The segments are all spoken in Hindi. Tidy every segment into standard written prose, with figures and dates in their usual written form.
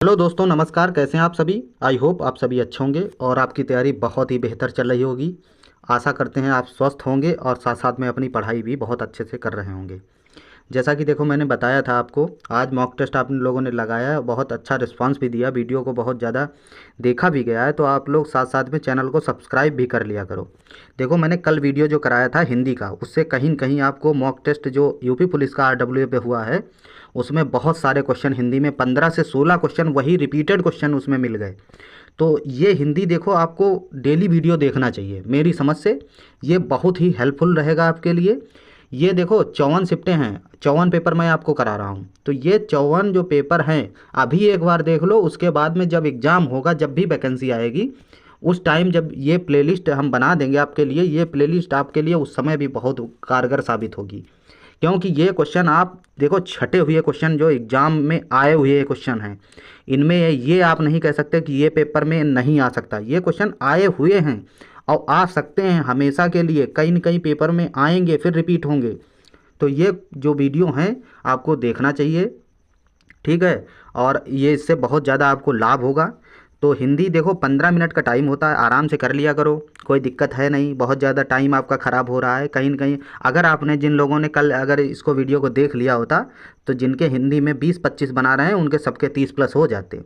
हेलो दोस्तों, नमस्कार। कैसे हैं आप सभी? आई होप आप सभी अच्छे होंगे और आपकी तैयारी बहुत ही बेहतर चल रही होगी। आशा करते हैं आप स्वस्थ होंगे और साथ साथ में अपनी पढ़ाई भी बहुत अच्छे से कर रहे होंगे। जैसा कि देखो, मैंने बताया था आपको, आज मॉक टेस्ट आप लोगों ने लगाया है, बहुत अच्छा रिस्पांस भी दिया, वीडियो को बहुत ज़्यादा देखा भी गया है। तो आप लोग साथ साथ में चैनल को सब्सक्राइब भी कर लिया करो। देखो, मैंने कल वीडियो जो कराया था हिंदी का, उससे कहीं न कहीं आपको मॉक टेस्ट जो यूपी पुलिस का RWA पे हुआ है, उसमें बहुत सारे क्वेश्चन हिंदी में 15 से 16 क्वेश्चन वही रिपीटेड क्वेश्चन उसमें मिल गए। तो ये हिंदी देखो, आपको डेली वीडियो देखना चाहिए मेरी समझ से। ये बहुत ही हेल्पफुल रहेगा आपके लिए। ये देखो, 54 शिफ्टें हैं, 54 पेपर मैं आपको करा रहा हूँ। तो ये 54 जो पेपर हैं, अभी एक बार देख लो, उसके बाद में जब एग्ज़ाम होगा, जब भी वैकेंसी आएगी, उस टाइम जब ये प्लेलिस्ट हम बना देंगे आपके लिए, ये प्लेलिस्ट आपके लिए उस समय भी बहुत कारगर साबित होगी। क्योंकि ये क्वेश्चन आप देखो, छटे हुए क्वेश्चन जो एग्ज़ाम में आए हुए क्वेश्चन हैं, इनमें ये आप नहीं कह सकते कि ये पेपर में नहीं आ सकता। ये क्वेश्चन आए हुए हैं और आ सकते हैं हमेशा के लिए, कहीं न कहीं पेपर में आएंगे, फिर रिपीट होंगे। तो ये जो वीडियो हैं आपको देखना चाहिए, ठीक है। और ये इससे बहुत ज़्यादा आपको लाभ होगा। तो हिंदी देखो, 15 मिनट का टाइम होता है, आराम से कर लिया करो, कोई दिक्कत है नहीं। बहुत ज़्यादा टाइम आपका ख़राब हो रहा है कहीं न कहीं। अगर आपने, जिन लोगों ने कल अगर इसको वीडियो को देख लिया होता, तो जिनके हिंदी में 20-25 बना रहे हैं, उनके सबके 30 प्लस हो जाते।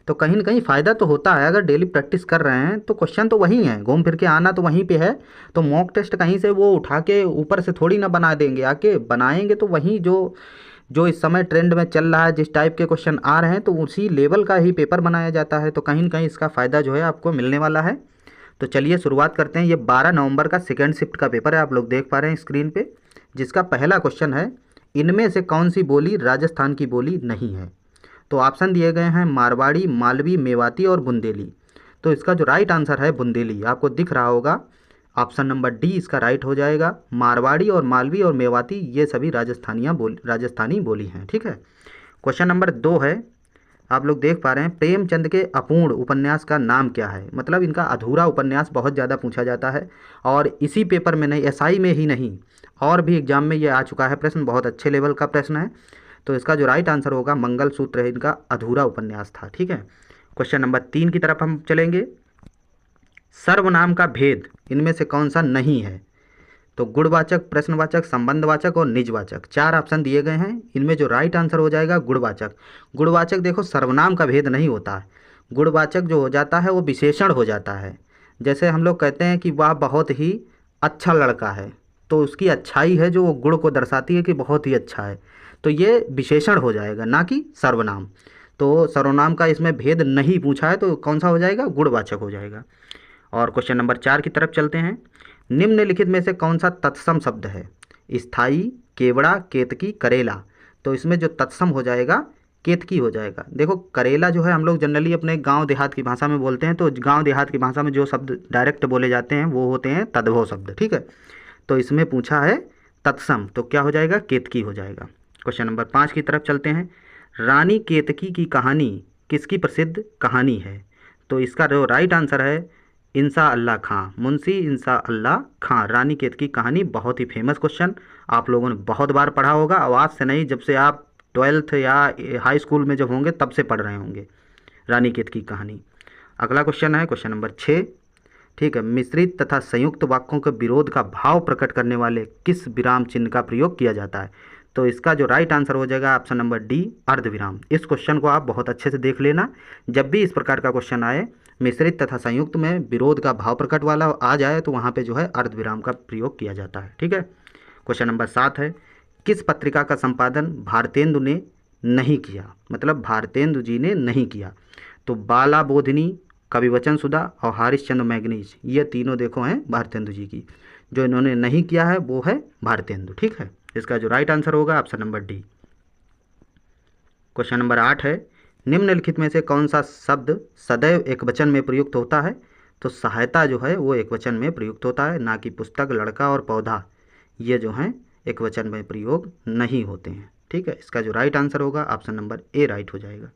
तो कहीं न कहीं फ़ायदा तो होता है। अगर डेली प्रैक्टिस कर रहे हैं तो क्वेश्चन तो वही हैं, घूम फिर के आना तो वहीं पे है। तो मॉक टेस्ट कहीं से वो उठा के ऊपर से थोड़ी ना बना देंगे, आके बनाएंगे तो वहीं जो जो इस समय ट्रेंड में चल रहा है, जिस टाइप के क्वेश्चन आ रहे हैं, तो उसी लेवल का ही पेपर बनाया जाता है। तो कहीं न कहीं इसका फ़ायदा जो है आपको मिलने वाला है। तो चलिए शुरुआत करते हैं। ये 12 नवंबर का सेकंड शिफ्ट का पेपर है, आप लोग देख पा रहे हैं स्क्रीन पे, जिसका पहला क्वेश्चन है, इनमें से कौन सी बोली राजस्थान की बोली नहीं है? तो ऑप्शन दिए गए हैं मारवाड़ी, मालवी, मेवाती और बुंदेली। तो इसका जो राइट आंसर है बुंदेली, आपको दिख रहा होगा। ऑप्शन नंबर डी इसका राइट हो जाएगा। मारवाड़ी और मालवी और मेवाती ये सभी राजस्थानी बोली हैं, ठीक है। क्वेश्चन नंबर 2 है, आप लोग देख पा रहे हैं, प्रेमचंद के अपूर्ण उपन्यास का नाम क्या है? मतलब इनका अधूरा उपन्यास बहुत ज़्यादा पूछा जाता है, और इसी पेपर में नहीं, SI में ही नहीं, और भी एग्जाम में ये आ चुका है प्रश्न, बहुत अच्छे लेवल का प्रश्न है। तो इसका जो राइट आंसर होगा मंगलसूत्र, इनका अधूरा उपन्यास था, ठीक है। क्वेश्चन नंबर 3 की तरफ हम चलेंगे। सर्वनाम का भेद इनमें से कौन सा नहीं है? तो गुणवाचक, प्रश्नवाचक, संबंधवाचक और निजवाचक, 4 ऑप्शन दिए गए हैं। इनमें जो राइट आंसर हो जाएगा गुणवाचक। गुणवाचक देखो, सर्वनाम का भेद नहीं होता है। गुणवाचक जो हो जाता है वो विशेषण हो जाता है। जैसे हम लोग कहते हैं कि वह बहुत ही अच्छा लड़का है, तो उसकी अच्छाई है जो वो गुण को दर्शाती है कि बहुत ही अच्छा है। तो ये विशेषण हो जाएगा, ना कि सर्वनाम। तो सर्वनाम का इसमें भेद नहीं पूछा है, तो कौन सा हो जाएगा? गुणवाचक हो जाएगा। और क्वेश्चन नंबर 4 की तरफ चलते हैं। निम्नलिखित में से कौन सा तत्सम शब्द है? स्थाई, केवड़ा, केतकी, करेला। तो इसमें जो तत्सम हो जाएगा केतकी हो जाएगा। देखो, करेला जो है हम लोग जनरली अपने गांव देहात की भाषा में बोलते हैं, तो गांव देहात की भाषा में जो शब्द डायरेक्ट बोले जाते हैं वो होते हैं तद्भव शब्द, ठीक है। तो इसमें पूछा है तत्सम, तो क्या हो जाएगा? केतकी हो जाएगा। क्वेश्चन नंबर 5 की तरफ चलते हैं। रानी केतकी की कहानी किसकी प्रसिद्ध कहानी है? तो इसका जो राइट आंसर है इंसा अल्लाह खां, मुंशी इंसा अल्लाह खां। रानी केतकी की कहानी बहुत ही फेमस क्वेश्चन, आप लोगों ने बहुत बार पढ़ा होगा। आवाज़ से नहीं, जब से आप 12th या हाई स्कूल में जब होंगे तब से पढ़ रहे होंगे रानी केतकी की कहानी। अगला क्वेश्चन है क्वेश्चन नंबर 6, ठीक है। मिश्रित तथा संयुक्त वाक्यों के विरोध का भाव प्रकट करने वाले किस विराम चिन्ह का प्रयोग किया जाता है? तो इसका जो राइट आंसर हो जाएगा ऑप्शन नंबर डी, अर्धविराम। इस क्वेश्चन को आप बहुत अच्छे से देख लेना, जब भी इस प्रकार का क्वेश्चन आए, मिश्रित तथा संयुक्त में विरोध का भाव प्रकट वाला आ जाए, तो वहाँ पे जो है अर्धविराम का प्रयोग किया जाता है, ठीक है। क्वेश्चन नंबर 7 है, किस पत्रिका का संपादन भारतेंदु ने नहीं किया? मतलब भारतेंदु जी ने नहीं किया। तो बाला बोधिनी, कविवचन सुधा और हरिश्चंद्र मैगनीज, ये तीनों देखो हैं भारतेंदु जी की। जो इन्होंने नहीं किया है वो है भारतेंदु, ठीक है। इसका जो राइट आंसर होगा option number D. Question number 8 है, निम्नलिखित में से कौन सा शब्द सदैव एकवचन में प्रयुक्त होता है? तो सहायता जो है वो एकवचन में प्रयुक्त होता है, ना कि पुस्तक, लड़का और पौधा, ये जो हैं एकवचन में प्रयोग नहीं होते हैं, ठीक है। इसका जो राइट आंसर होगा ऑप्शन नंबर ए राइट हो जाएगा।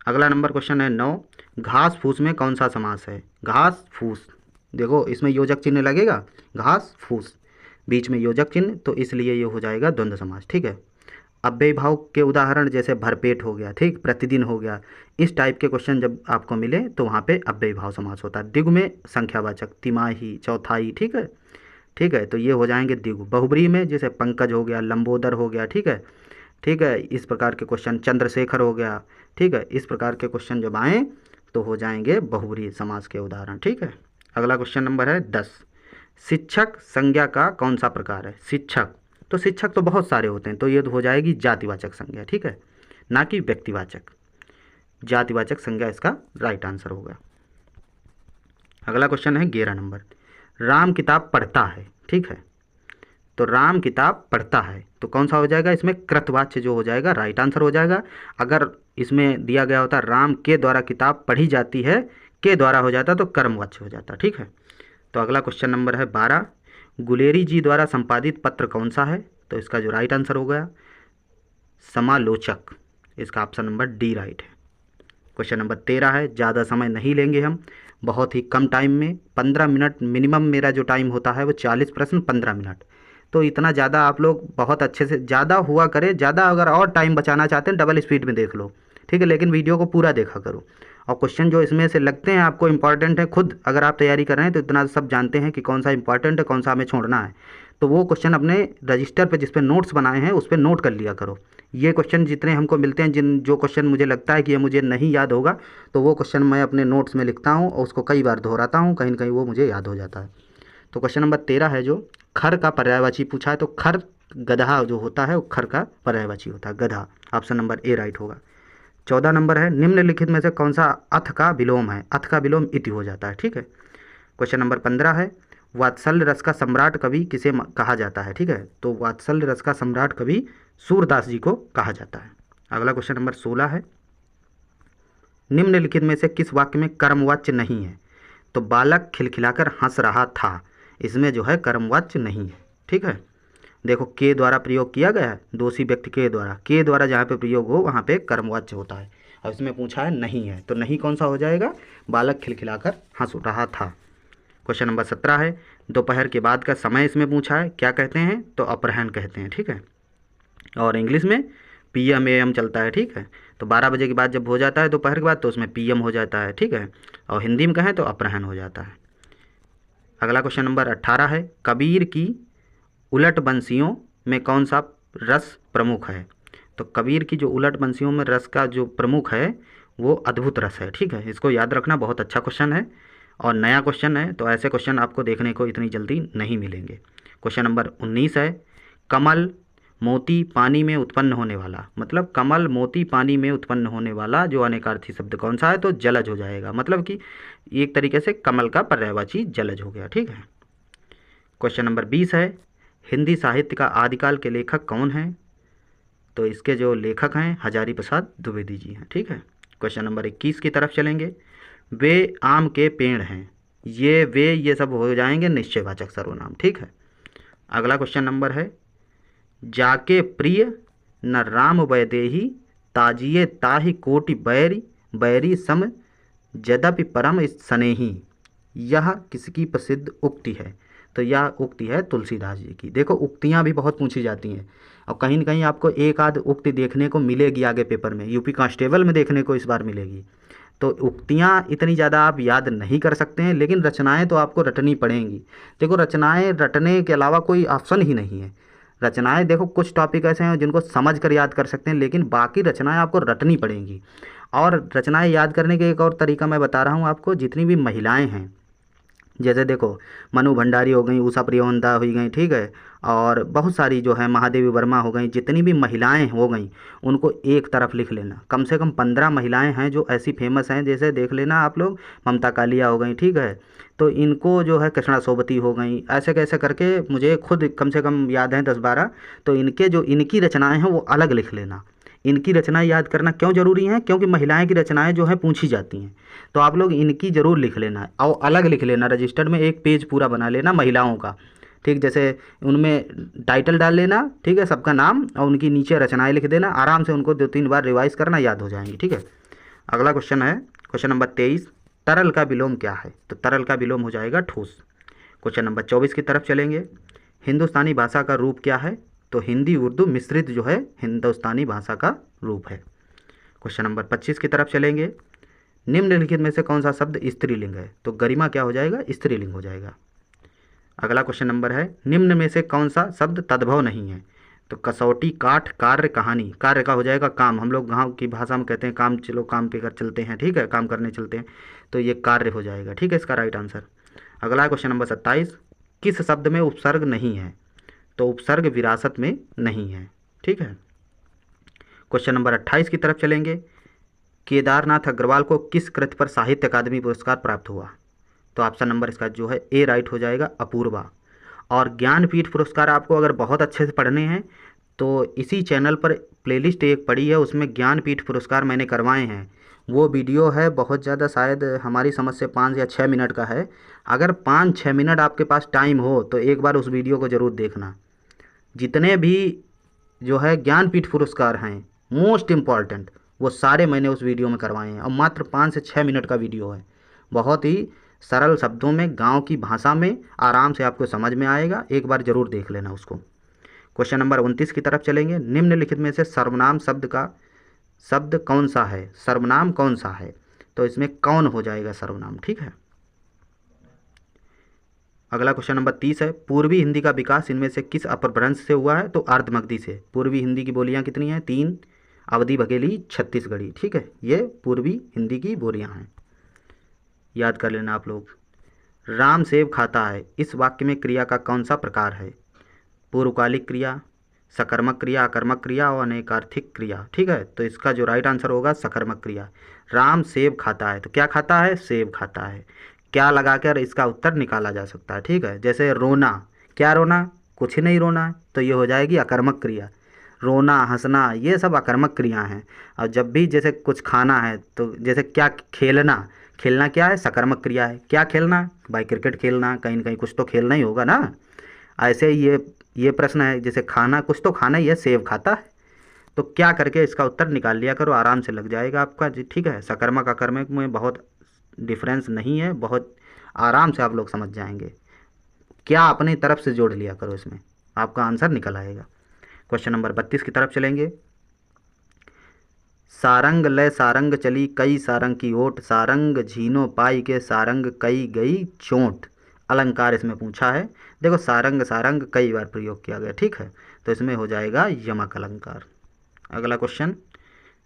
अगला नंबर क्वेश्चन है 9, घास फूस में कौन सा समास है? घास फूस, देखो इसमें योजक चिन्ह लगेगा, घास फूस, बीच में योजक चिन्ह, तो इसलिए ये हो जाएगा द्वंद्व समास, ठीक है। अव्ययी भाव के उदाहरण जैसे भरपेट हो गया, ठीक, प्रतिदिन हो गया, इस टाइप के क्वेश्चन जब आपको मिले तो वहाँ पे अव्ययी भाव समास होता है। द्विगु में संख्यावाचक, तिमाही, चौथाई, ठीक है, ठीक है, तो ये हो जाएंगे द्विगु। बहुब्रीहि में जैसे पंकज हो गया, लंबोदर हो गया, ठीक है, ठीक है, इस प्रकार के क्वेश्चन, चंद्रशेखर हो गया, ठीक है, इस प्रकार के क्वेश्चन जब आएँ तो हो जाएंगे बहुब्रीहि समास के उदाहरण, ठीक है। अगला क्वेश्चन नंबर है 10। शिक्षक संज्ञा का कौन सा प्रकार है? शिक्षक, तो शिक्षक तो बहुत सारे होते हैं, तो ये तो हो जाएगी जातिवाचक संज्ञा, ठीक है, ना कि व्यक्तिवाचक। जातिवाचक संज्ञा इसका राइट आंसर होगा। अगला क्वेश्चन है 11 नंबर। राम किताब पढ़ता है, ठीक है, तो राम किताब पढ़ता है तो कौन सा हो जाएगा? इसमें कृतवाच्य जो हो जाएगा राइट आंसर हो जाएगा। अगर इसमें दिया गया होता राम के द्वारा किताब पढ़ी जाती है, के द्वारा हो जाता तो कर्मवाच्य हो जाता, ठीक है। तो अगला क्वेश्चन नंबर है 12। गुलेरी जी द्वारा संपादित पत्र कौन सा है? तो इसका जो राइट आंसर हो गया समालोचक, इसका ऑप्शन नंबर डी राइट है। क्वेश्चन नंबर 13 है, ज़्यादा समय नहीं लेंगे हम, बहुत ही कम टाइम में, 15 मिनट मिनिमम मेरा जो टाइम होता है वो 40 प्रश्न 15 मिनट, तो इतना ज़्यादा आप लोग बहुत अच्छे से, ज़्यादा हुआ करे, ज़्यादा अगर और टाइम बचाना चाहते हैं डबल स्पीड में देख लो, ठीक है, लेकिन वीडियो को पूरा देखा करो। और क्वेश्चन जो इसमें से लगते हैं आपको इंपॉर्टेंट है, खुद अगर आप तैयारी कर रहे हैं तो इतना सब जानते हैं कि कौन सा इंपॉर्टेंट है, कौन सा हमें छोड़ना है, तो वो क्वेश्चन अपने रजिस्टर पे जिस पे नोट्स बनाए हैं उस पर नोट कर लिया करो। ये क्वेश्चन जितने हमको मिलते हैं, जो क्वेश्चन मुझे लगता है कि ये मुझे नहीं याद होगा, तो वो क्वेश्चन मैं अपने नोट्स में लिखता हूँ और उसको कई बार दोहराता हूँ, कहीं ना कहीं वो मुझे याद हो जाता है। तो क्वेश्चन नंबर 13 है जो खर का पर्यायवाची पूछा है, तो खर गधा जो होता है वो खर का पर्यायवाची होता है, गधा, ऑप्शन नंबर ए राइट होगा। 14 नंबर है, निम्नलिखित में से कौन सा अथ का विलोम है? अथ का विलोम इति हो जाता है, ठीक है। क्वेश्चन नंबर 15 है, वात्सल्य रस का सम्राट कवि किसे कहा जाता है? ठीक है, तो वात्सल्य रस का सम्राट कवि सूरदास जी को कहा जाता है। अगला क्वेश्चन नंबर 16 है, निम्नलिखित में से किस वाक्य में कर्मवाच्य नहीं है? तो बालक खिलखिलाकर हंस रहा था, इसमें जो है कर्मवाच्य नहीं है, ठीक है। देखो के द्वारा प्रयोग किया गया है, दोषी व्यक्ति के द्वारा जहाँ पे प्रयोग हो वहाँ पे कर्मवाच्य होता है, और इसमें पूछा है नहीं है, तो नहीं कौन सा हो जाएगा? बालक खिलखिलाकर हंस रहा था। क्वेश्चन नंबर 17 है, दोपहर के बाद का समय इसमें पूछा है, क्या कहते हैं? तो अपराह्न कहते हैं, ठीक है, और इंग्लिश में PM AM चलता है, ठीक है, तो 12 बजे के बाद जब हो जाता है दोपहर के बाद तो उसमें PM हो जाता है, ठीक है, और हिंदी में कहें तो अपराह्न हो जाता है। अगला क्वेश्चन नंबर 18 है, कबीर की उलट बंसियों में कौन सा रस प्रमुख है? तो कबीर की जो उलट बंसियों में रस का जो प्रमुख है वो अद्भुत रस है, ठीक है, इसको याद रखना, बहुत अच्छा क्वेश्चन है और नया क्वेश्चन है, तो ऐसे क्वेश्चन आपको देखने को इतनी जल्दी नहीं मिलेंगे। क्वेश्चन नंबर 19 है, कमल मोती पानी में उत्पन्न होने वाला, मतलब कमल मोती पानी में उत्पन्न होने वाला जो अनेकार्थी शब्द कौन सा है? तो जलज हो जाएगा, मतलब कि एक तरीके से कमल का पर्यायवाची जलज हो गया, ठीक है। क्वेश्चन नंबर 20 है, हिंदी साहित्य का आदिकाल के लेखक कौन हैं? तो इसके जो लेखक हैं हजारी प्रसाद द्विवेदी जी हैं, ठीक है। क्वेश्चन नंबर 21 की तरफ चलेंगे, वे आम के पेड़ हैं, ये सब हो जाएंगे निश्चयवाचक सर्वनाम, ठीक है। अगला क्वेश्चन नंबर है, जाके प्रिय न राम वैदेही ताजिए ताहि कोटि बैरी बैरी सम यद्यपि परम स्नेही, यह किसकी प्रसिद्ध उक्ति है? तो यह उक्ति है तुलसीदास जी की। देखो उक्तियाँ भी बहुत पूछी जाती हैं और कहीं न कहीं आपको एक आध उक्ति देखने को मिलेगी आगे पेपर में, यूपी कांस्टेबल में देखने को इस बार मिलेगी। तो उक्तियाँ इतनी ज़्यादा आप याद नहीं कर सकते हैं, लेकिन रचनाएं तो आपको रटनी पड़ेंगी। देखो रचनाएं रटने के अलावा कोई ऑप्शन ही नहीं है। रचनाएं देखो कुछ टॉपिक ऐसे हैं जिनको समझ कर याद कर सकते हैं, लेकिन बाकी रचनाएं आपको रटनी पड़ेंगी। और रचनाएं याद करने के एक और तरीका मैं बता रहा हूँ आपको, जितनी भी महिलाएँ हैं, जैसे देखो मनु भंडारी हो गई, उषा प्रियवंता हो गई, ठीक है, और बहुत सारी जो है महादेवी वर्मा हो गई, जितनी भी महिलाएं हो गई उनको एक तरफ लिख लेना। कम से कम 15 महिलाएं हैं जो ऐसी फेमस हैं, जैसे देख लेना आप लोग, ममता कालिया हो गई, ठीक है, तो इनको जो है कृष्णा सोबती हो गई, ऐसे कैसे करके मुझे खुद कम से कम याद हैं 10-12, तो इनके जो इनकी रचनाएँ हैं वो अलग लिख लेना। इनकी रचनाएं याद करना क्यों ज़रूरी है? क्योंकि महिलाएं की रचनाएं जो है पूछी जाती हैं, तो आप लोग इनकी ज़रूर लिख लेना और अलग लिख लेना। रजिस्टर में एक पेज पूरा बना लेना महिलाओं का, ठीक, जैसे उनमें टाइटल डाल लेना, ठीक है, सबका नाम, और उनकी नीचे रचनाएं लिख देना, आराम से उनको 2-3 बार रिवाइज करना, याद हो जाएंगी, ठीक है। अगला क्वेश्चन है क्वेश्चन नंबर 23, तरल का विलोम क्या है? तो तरल का विलोम हो जाएगा ठोस। क्वेश्चन नंबर 24 की तरफ चलेंगे, हिंदुस्तानी भाषा का रूप क्या है? तो हिंदी उर्दू मिश्रित जो है हिंदुस्तानी भाषा का रूप है। क्वेश्चन नंबर 25 की तरफ चलेंगे। निम्नलिखित में से कौन सा शब्द स्त्रीलिंग है? तो गरिमा क्या हो जाएगा? स्त्रीलिंग हो जाएगा। अगला क्वेश्चन नंबर है, निम्न में से कौन सा शब्द तद्भव नहीं है? तो कसौटी, काठ, कार्य, कहानी। कार्य का हो जाएगा काम, हम लोग गाँव की भाषा में कहते हैं काम, चलो काम पे कर चलते हैं, ठीक है, काम करने चलते हैं, तो ये कार्य हो जाएगा, ठीक है, इसका राइट आंसर। अगला क्वेश्चन नंबर 27, किस शब्द में उपसर्ग नहीं है? तो उपसर्ग विरासत में नहीं है, ठीक है। क्वेश्चन नंबर 28 की तरफ चलेंगे। केदारनाथ अग्रवाल को किस कृति पर साहित्य अकादमी पुरस्कार प्राप्त हुआ? तो ऑप्शन नंबर इसका जो है ए राइट हो जाएगा, अपूर्वा। और ज्ञानपीठ पुरस्कार आपको अगर बहुत अच्छे से पढ़ने हैं तो इसी चैनल पर प्लेलिस्ट एक पड़ी है, उसमें ज्ञानपीठ पुरस्कार मैंने करवाए हैं। वो वीडियो है बहुत ज़्यादा, शायद हमारी समझ से 5 या 6 मिनट का है। अगर 5-6 मिनट आपके पास टाइम हो तो एक बार उस वीडियो को ज़रूर देखना। जितने भी जो है ज्ञानपीठ पुरस्कार हैं मोस्ट इम्पॉर्टेंट, वो सारे मैंने उस वीडियो में करवाए हैं, और मात्र 5 से 6 मिनट का वीडियो है। बहुत ही सरल शब्दों में, गांव की भाषा में आराम से आपको समझ में आएगा, एक बार ज़रूर देख लेना उसको। क्वेश्चन नंबर 29 की तरफ चलेंगे। निम्नलिखित में से सर्वनाम शब्द का शब्द कौन सा है? सर्वनाम कौन सा है? तो इसमें कौन हो जाएगा सर्वनाम, ठीक है। अगला क्वेश्चन नंबर 30 है, पूर्वी हिंदी का विकास इनमें से किस अपभ्रंश से हुआ है? तो अर्धमगधी से। पूर्वी हिंदी की बोलियां कितनी हैं? 3, अवधी, बघेली, छत्तीसगढ़ी, ठीक है, ये पूर्वी हिंदी की बोलियां हैं, याद कर लेना आप लोग। राम सेब खाता है, इस वाक्य में क्रिया का कौन सा प्रकार है? पूर्वकालिक क्रिया, सकर्मक क्रिया, आकर्मक क्रिया और अनेकार्थिक क्रिया, ठीक है। तो इसका जो राइट आंसर होगा सकर्मक क्रिया। राम सेब खाता है, तो क्या खाता है? सेब खाता है। क्या लगाकर इसका उत्तर निकाला जा सकता है, ठीक है। जैसे रोना, क्या रोना? कुछ नहीं रोना है, तो ये हो जाएगी अकर्मक क्रिया। रोना, हंसना, ये सब अकर्मक क्रिया हैं। और जब भी जैसे कुछ खाना है, तो जैसे क्या, खेलना, खेलना क्या है? सकर्मक क्रिया है। क्या खेलना? भाई क्रिकेट खेलना, कहीं ना कहीं कुछ तो खेलना ही होगा ना। ऐसे ही ये प्रश्न है, जैसे खाना, कुछ तो खाना ही है, सेब खाता है, तो क्या करके इसका उत्तर निकाल लिया करो, आराम से लग जाएगा आपका जी, ठीक है। सकर्मक अकर्मक में बहुत डिफरेंस नहीं है, बहुत आराम से आप लोग समझ जाएंगे। क्या अपनी तरफ से जोड़ लिया करो, इसमें आपका आंसर निकल आएगा। क्वेश्चन नंबर 32 की तरफ चलेंगे। सारंग लय सारंग चली कई सारंग की ओट, सारंग झीनो पाई के सारंग कई गई चोट। अलंकार इसमें पूछा है। देखो सारंग सारंग कई बार प्रयोग किया गया, ठीक है, तो इसमें हो जाएगा यमक अलंकार। अगला क्वेश्चन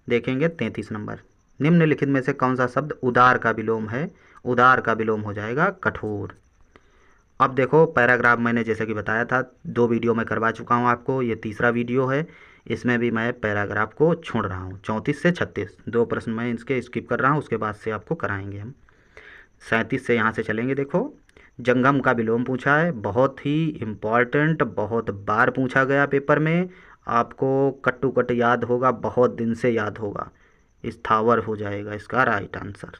देखेंगे 33 नंबर। निम्नलिखित में से कौन सा शब्द उदार का विलोम है? उदार का विलोम हो जाएगा कठोर। अब देखो पैराग्राफ मैंने जैसे कि बताया था 2 वीडियो में करवा चुका हूँ आपको, ये तीसरा वीडियो है, इसमें भी मैं पैराग्राफ को छोड़ रहा हूँ। 34 से 36 2 प्रश्न मैं इसके स्किप कर रहा हूँ, उसके बाद से आपको कराएंगे हम। 37 से यहाँ से चलेंगे। देखो जंगम का विलोम पूछा है, बहुत ही इम्पॉर्टेंट, बहुत बार पूछा गया पेपर में, आपको कट्टू कट याद होगा, बहुत दिन से याद होगा। स्थावर हो जाएगा इसका राइट आंसर।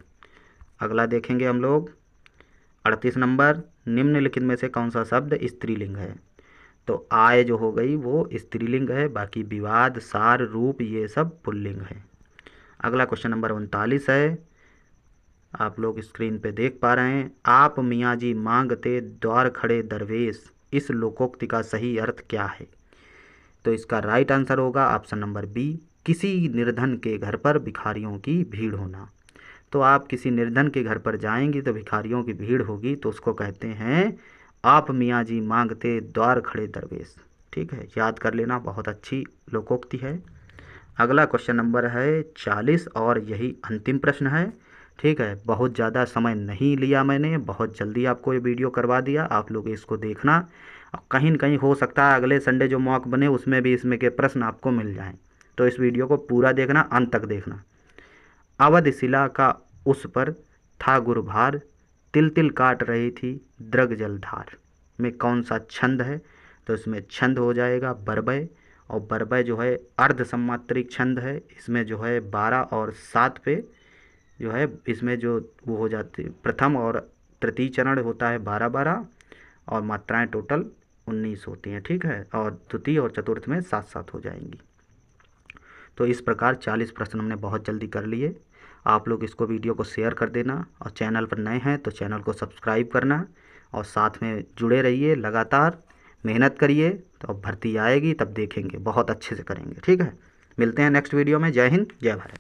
अगला देखेंगे हम लोग 38 नंबर। निम्नलिखित में से कौन सा शब्द स्त्रीलिंग है? तो आय जो हो गई वो स्त्रीलिंग है, बाकी विवाद, सार, रूप, ये सब पुल्लिंग है। अगला क्वेश्चन नंबर 39 है, आप लोग स्क्रीन पे देख पा रहे हैं। आप मियाँ जी मांगते द्वार खड़े दरवेश, इस लोकोक्ति का सही अर्थ क्या है? तो इसका राइट आंसर होगा ऑप्शन नंबर बी, किसी निर्धन के घर पर भिखारियों की भीड़ होना। तो आप किसी निर्धन के घर पर जाएंगी तो भिखारियों की भीड़ होगी, तो उसको कहते हैं आप मियाँ जी मांगते द्वार खड़े दरवेश, ठीक है, याद कर लेना, बहुत अच्छी लोकोक्ति है। अगला क्वेश्चन नंबर है 40 और यही अंतिम प्रश्न है, ठीक है। बहुत ज़्यादा समय नहीं लिया मैंने, बहुत जल्दी आपको ये वीडियो करवा दिया, आप लोग इसको देखना। और कहीं न कहीं हो सकता है अगले संडे जो मॉक बने उसमें भी इसमें के प्रश्न आपको मिल जाएं, तो इस वीडियो को पूरा देखना, अंत तक देखना। अवध शिला का उस पर था गुरुभार, तिल तिल काट रही थी द्रग जलधार में कौन सा छंद है? तो इसमें छंद हो जाएगा बरबय, और बरबय जो है अर्ध सम्मात्रिक छंद है, इसमें जो है 12 और 7 पे जो है इसमें जो वो हो जाती है, प्रथम और तृतीय चरण होता है 12-12, और मात्राएं टोटल 19 होती हैं, ठीक है, और द्वितीय और चतुर्थ में 7-7 हो जाएंगी। तो इस प्रकार 40 प्रश्न हमने बहुत जल्दी कर लिए। आप लोग इसको वीडियो को शेयर कर देना, और चैनल पर नए हैं तो चैनल को सब्सक्राइब करना, और साथ में जुड़े रहिए लगातार। मेहनत करिए तो अब भर्ती आएगी तब देखेंगे, बहुत अच्छे से करेंगे। ठीक है, मिलते हैं नेक्स्ट वीडियो में। जय हिंद, जय भारत।